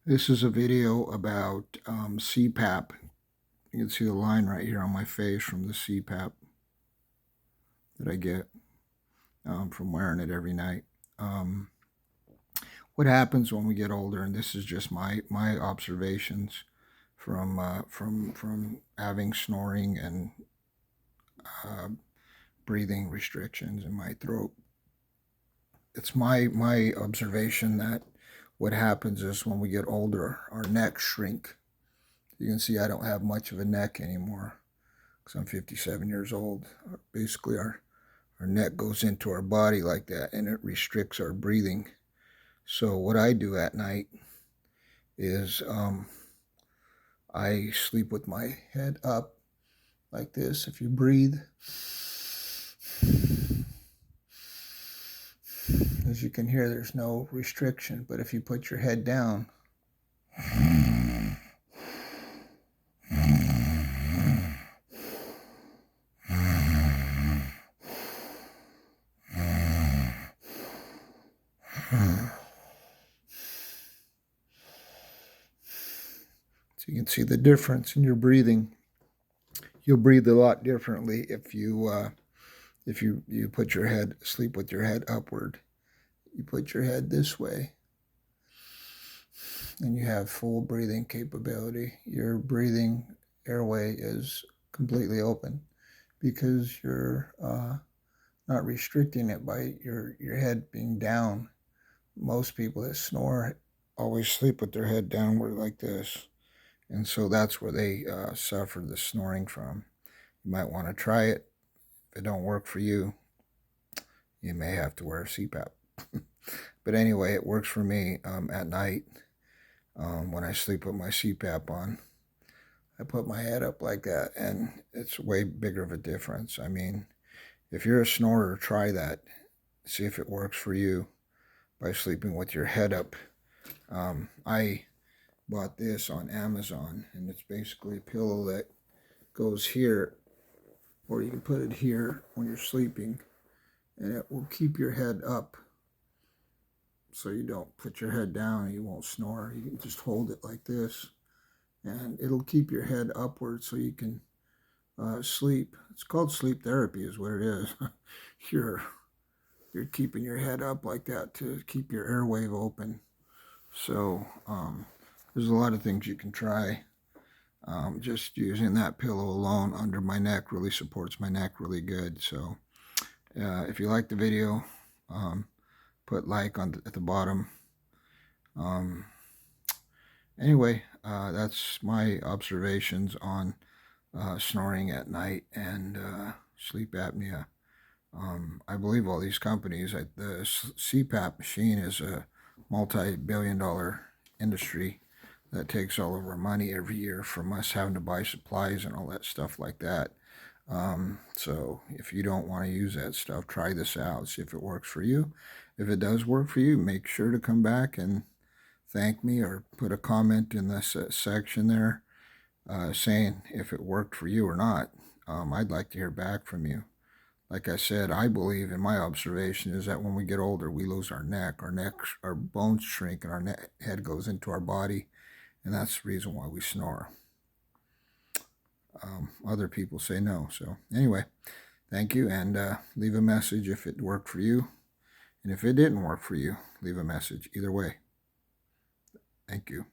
This is a video about CPAP. You can see the line right here on my face from the CPAP that I get from wearing it every night. What happens when we get older, and this is just my observations from having snoring and breathing restrictions in my throat. It's my observation that what happens is when we get older, our necks shrink. You can see I don't have much of a neck anymore because I'm 57 years old. Basically, our neck goes into our body like that, and it restricts our breathing. So what I do at night is I sleep with my head up like this. If you breathe, as you can hear, there's no restriction. But if you put your head down, so you can see the difference in your breathing. You'll breathe a lot differently if you put your head, sleep with your head upward. You put your head this way, and you have full breathing capability. Your breathing airway is completely open because you're not restricting it by your head being down. Most people that snore always sleep with their head downward like this, and so that's where they suffer the snoring from. You might want to try it. If it don't work for you, you may have to wear a CPAP. But anyway, it works for me at night. When I sleep with my CPAP on, I put my head up like that, and it's way bigger of a difference. I mean, if you're a snorer, try that. See if it works for you by sleeping with your head up. I bought this on Amazon, and it's basically a pillow that goes here, or you can put it here when you're sleeping, and it will keep your head up so you don't put your head down and you won't snore. You can just hold it like this, and it'll keep your head upward so you can sleep. It's called sleep therapy is what it is. you're keeping your head up like that to keep your airway open. So there's a lot of things you can try. Just using that pillow alone under my neck really supports my neck really good. So if you like the video, put like at the bottom. Anyway, that's my observations on snoring at night and sleep apnea. I believe all these companies, the CPAP machine is a multi-billion-dollar industry that takes all of our money every year from us having to buy supplies and all that stuff like that. So if you don't want to use that stuff, try this out, see if it works for you. If it does work for you, make sure to come back and thank me or put a comment in this section there saying if it worked for you or not. I'd like to hear back from you. Like I said, I believe in my observation is that when we get older, we lose our neck. Our bones shrink, and our head goes into our body, and that's the reason why we snore. Other people say no. So anyway, thank you, and leave a message if it worked for you. And if it didn't work for you, leave a message. Either way, thank you.